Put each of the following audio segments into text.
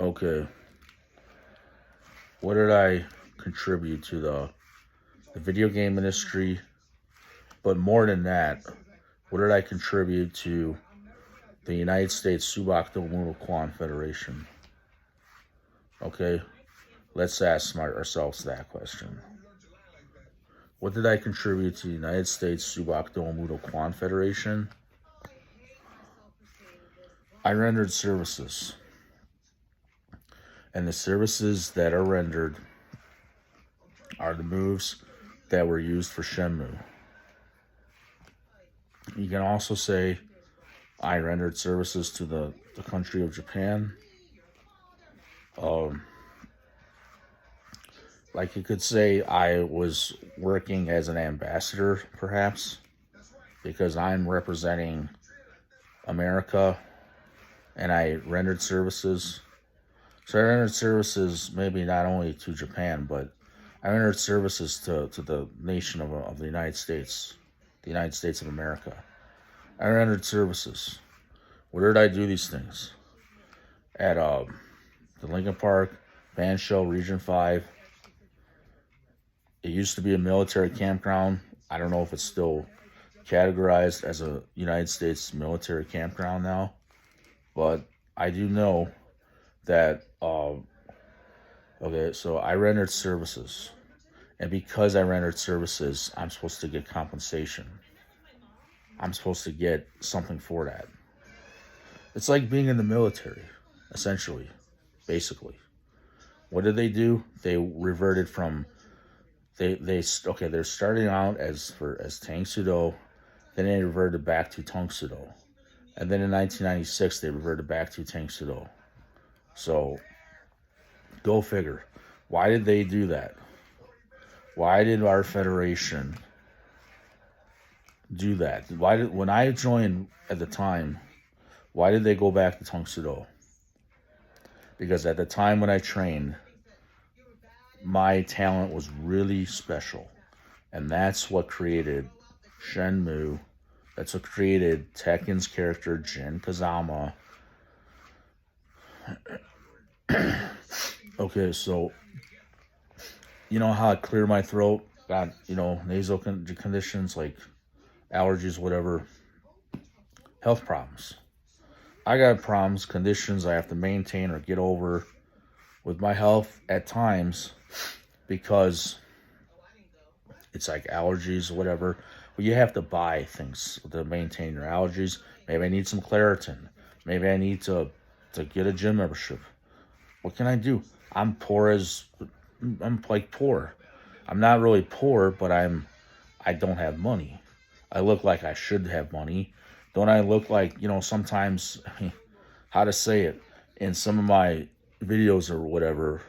Okay, what did I contribute to the video game industry? But more than that, what did I contribute to the United States Subak Mudo Kwan Federation? Okay, let's ask ourselves that question. What did I contribute to the United States Subak Mudo Kwan Federation? I rendered services. And the services that are rendered are the moves that were used for Shenmue. You can also say I rendered services to the country of Japan. Um, like you could say I was working as an ambassador, perhaps, because I'm representing America and I rendered services. So I rendered services maybe not only to Japan, but I rendered services to the nation of the United States, the United States of America. I rendered services. Where did I do these things? At the Lincoln Park Band Shell Region 5. It used to be a military campground. I don't know if it's still categorized as a United States military campground now, but I do know that, okay, so I rendered services. And because I rendered services, I'm supposed to get compensation. I'm supposed to get something for that. It's like being in the military, essentially, basically. What did they do? They reverted from they're starting out as Tang Sudo, then they reverted back to Tong Sudo, and then in 1996 they reverted back to Tang Sudo. So go figure. Why did they do that? Why did our federation do that? Why did when I joined at the time? Why did they go back to Tong Sudo? Because at the time when I trained, my talent was really special. And that's what created Shenmue. That's what created Tekken's character, Jin Kazama. Okay, so you know how I clear my throat? Got, nasal conditions like allergies, whatever. Health problems. I got problems, conditions I have to maintain or get over with my health at times because it's like allergies, whatever. Well, you have to buy things to maintain your allergies. Maybe I need some Claritin. Maybe I need to get a gym membership. What can I do? I'm like poor. I'm not really poor, but I don't have money. I look like I should have money. Don't I look like, sometimes, how to say it, in some of my videos or whatever,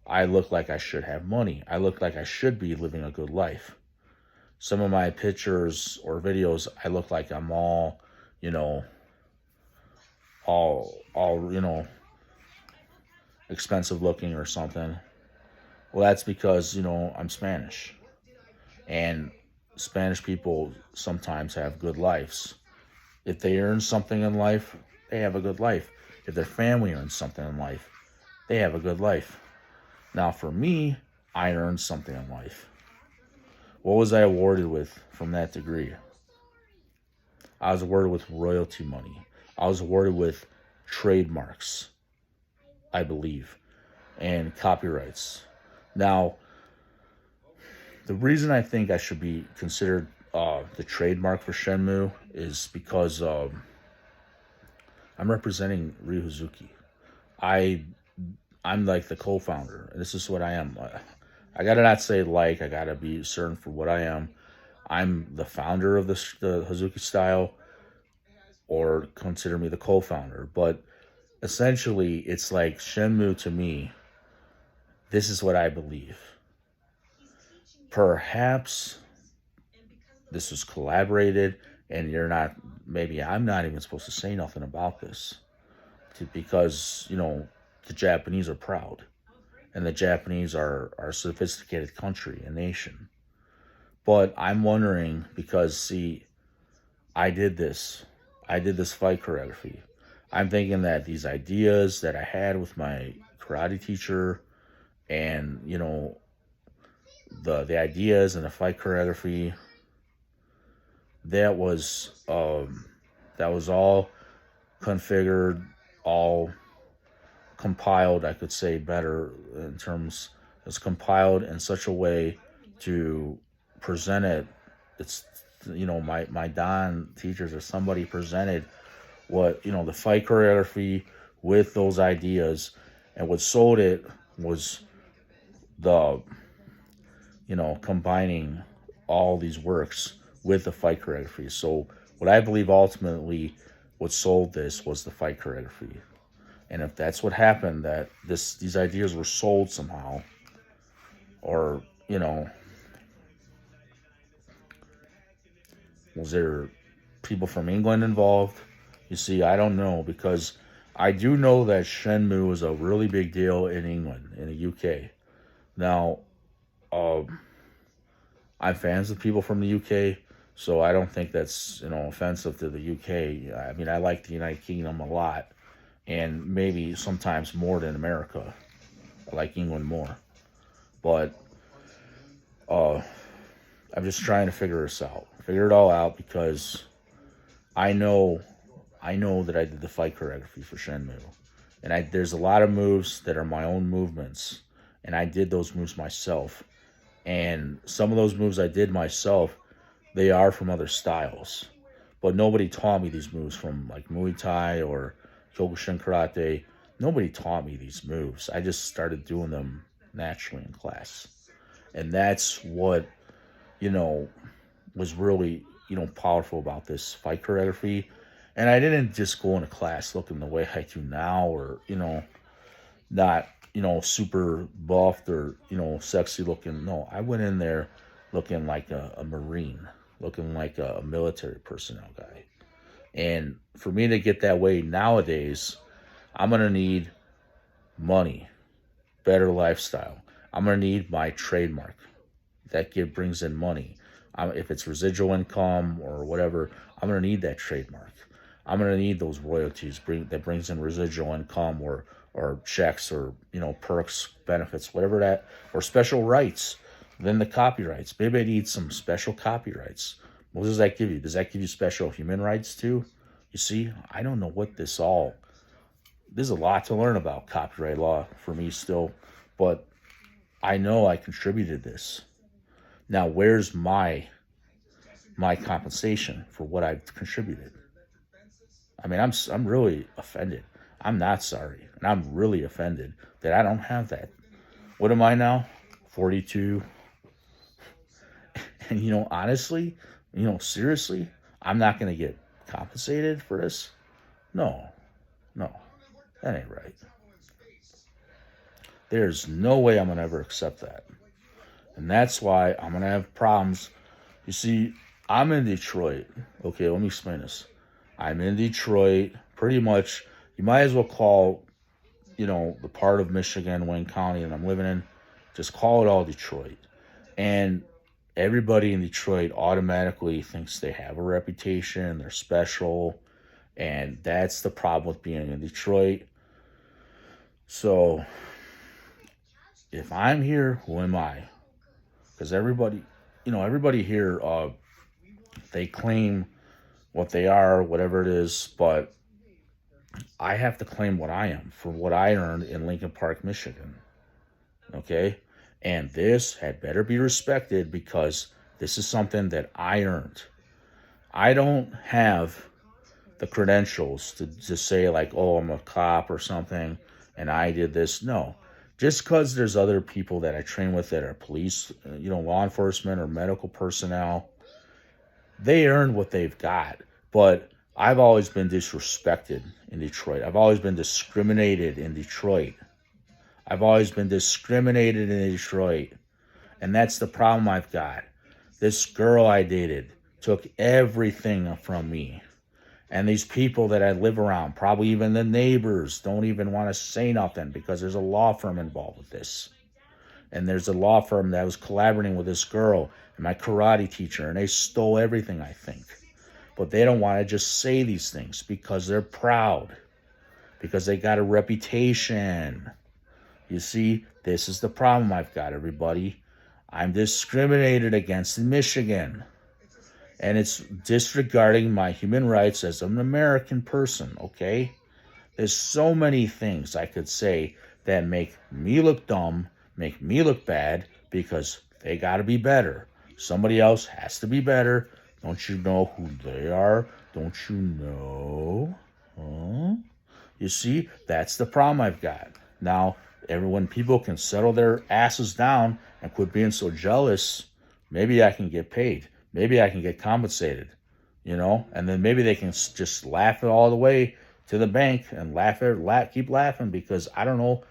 I look like I should have money. I look like I should be living a good life. Some of my pictures or videos, I look like I'm all, you know, expensive looking or something. Well, that's because, I'm Spanish. And Spanish people sometimes have good lives. If they earn something in life, they have a good life. If their family earns something in life, they have a good life. Now, for me, I earned something in life. What was I awarded with from that degree? I was awarded with royalty money. I was awarded with trademarks, I believe, and copyrights. Now, the reason I think I should be considered the trademark for Shenmue is because I'm representing Ryu Hazuki. I I'm like the co-founder. This is what I am. I gotta not say like. I gotta be certain for what I am. I'm the founder of the Hazuki style, or consider me the co-founder. But essentially, it's like Shenmue to me. This is what I believe. Perhaps this was collaborated, and you're not. Maybe I'm not even supposed to say nothing about this, because the Japanese are proud, and the Japanese are a sophisticated country, a nation. But I'm wondering because see, I did this. I did this fight choreography. I'm thinking that these ideas that I had with my karate teacher, and the ideas and the fight choreography, that was all configured, all compiled, I could say better in terms, it's compiled in such a way to present it. It's my Don teachers or somebody presented what the fight choreography with those ideas, and what sold it was the combining all these works with the fight choreography. So what I believe ultimately what sold this was the fight choreography. And if that's what happened, that these ideas were sold somehow, or was there people from England involved? You see, I don't know, because I do know that Shenmue is a really big deal in England, in the UK. Now, I'm fans of people from the UK, so I don't think that's offensive to the UK. I mean, I like the United Kingdom a lot, and maybe sometimes more than America. I like England more, but I'm just trying to figure it all out, because I know that I did the fight choreography for Shenmue, and there's a lot of moves that are my own movements, and I did those moves myself. And some of those moves I did myself, they are from other styles. But nobody taught me these moves from like Muay Thai or Kyokushin Karate. Nobody taught me these moves. I just started doing them naturally in class. And that's what, was really, powerful about this fight choreography. And I didn't just go into class looking the way I do now, or, not super buffed or sexy looking. No, I went in there looking like a Marine, looking like a military personnel guy. And for me to get that way nowadays, I'm gonna need money, better lifestyle. I'm gonna need my trademark. Brings in money. If it's residual income or whatever, I'm gonna need that trademark. I'm gonna need those royalties that brings in residual income, or checks, or perks, benefits, whatever that, or special rights. Then the copyrights. Maybe I need some special copyrights. What does that give you? Does that give you special human rights too? You see, I don't know what there's a lot to learn about copyright law for me still, but I know I contributed this. Now, where's my compensation for what I've contributed? I mean, I'm really offended. I'm not sorry, and I'm really offended that I don't have that. What am I now? 42. And honestly, seriously, I'm not going to get compensated for this? No, that ain't right. There's no way I'm going to ever accept that. And that's why I'm going to have problems. You see, I'm in Detroit. Okay, let me explain this. I'm in Detroit, pretty much. You might as well call, the part of Michigan, Wayne County, that I'm living in, just call it all Detroit. And everybody in Detroit automatically thinks they have a reputation, they're special, and that's the problem with being in Detroit. So, if I'm here, who am I? Because everybody here, they claim what they are, whatever it is, but I have to claim what I am for what I earned in Lincoln Park, Michigan. Okay? And this had better be respected, because this is something that I earned. I don't have the credentials to just say like, oh, I'm a cop or something and I did this. No. Just because there's other people that I train with that are police, law enforcement or medical personnel, they earn what they've got. But I've always been disrespected in Detroit. I've always been discriminated in Detroit. And that's the problem I've got. This girl I dated took everything from me. And these people that I live around, probably even the neighbors, don't even want to say nothing, because there's a law firm involved with this. And there's a law firm that was collaborating with this girl and my karate teacher, and they stole everything, I think. But they don't want to just say these things because they're proud. because they got a reputation. You see, this is the problem I've got, everybody. I'm discriminated against in Michigan. And it's disregarding my human rights as an American person, okay? There's so many things I could say that make me look dumb, make me look bad, because they got to be better. Somebody else has to be better. Don't you know who they are? Don't you know? Huh? You see, that's the problem I've got. Now, when people can settle their asses down and quit being so jealous, maybe I can get paid. Maybe I can get compensated, and then maybe they can just laugh it all the way to the bank and keep laughing, because I don't know,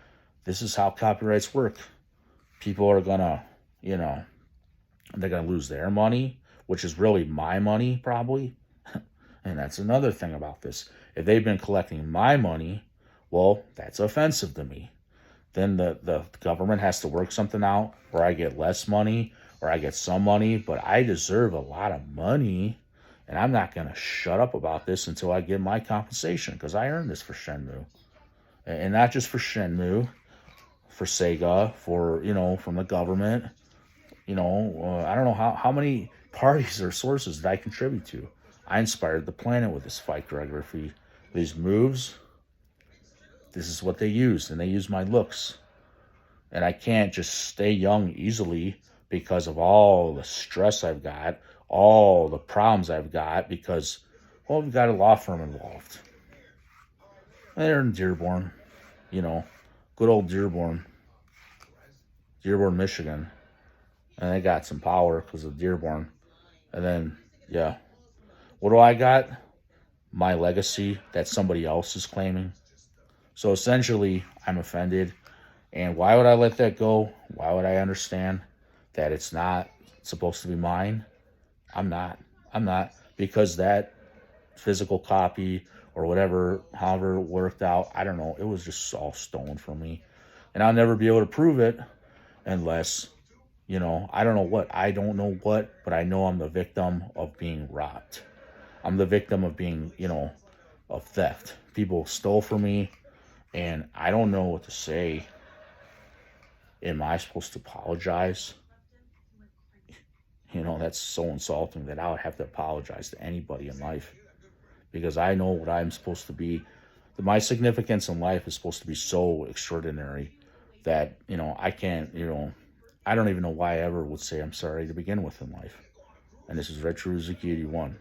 this is how copyrights work. People are gonna, they're gonna lose their money, which is really my money probably. And that's another thing about this. If they've been collecting my money, well, that's offensive to me. Then the government has to work something out where I get less money or I get some money, but I deserve a lot of money, and I'm not going to shut up about this until I get my compensation, because I earned this for Shenmue. And not just for Shenmue, for Sega, from the government. I don't know how many parties or sources did I contribute to. I inspired the planet with this fight choreography. These moves, this is what they use, and they use my looks. And I can't just stay young easily because of all the stress I've got, all the problems I've got, because, well, we've got a law firm involved. And they're in Dearborn, good old Dearborn, Michigan. And they got some power because of Dearborn. And then, yeah. What do I got? My legacy that somebody else is claiming. So essentially, I'm offended. And why would I let that go? Why would I understand that it's not supposed to be mine? I'm not. Because that physical copy or whatever, however it worked out, I don't know. It was just all stolen from me. And I'll never be able to prove it unless, I don't know what, but I know I'm the victim of being robbed. I'm the victim of being, of theft. People stole from me, and I don't know what to say. Am I supposed to apologize? That's so insulting that I would have to apologize to anybody in life, because I know what I'm supposed to be. My significance in life is supposed to be so extraordinary that, I can't, I don't even know why I ever would say I'm sorry to begin with in life. And this is Retro Uzuki 81.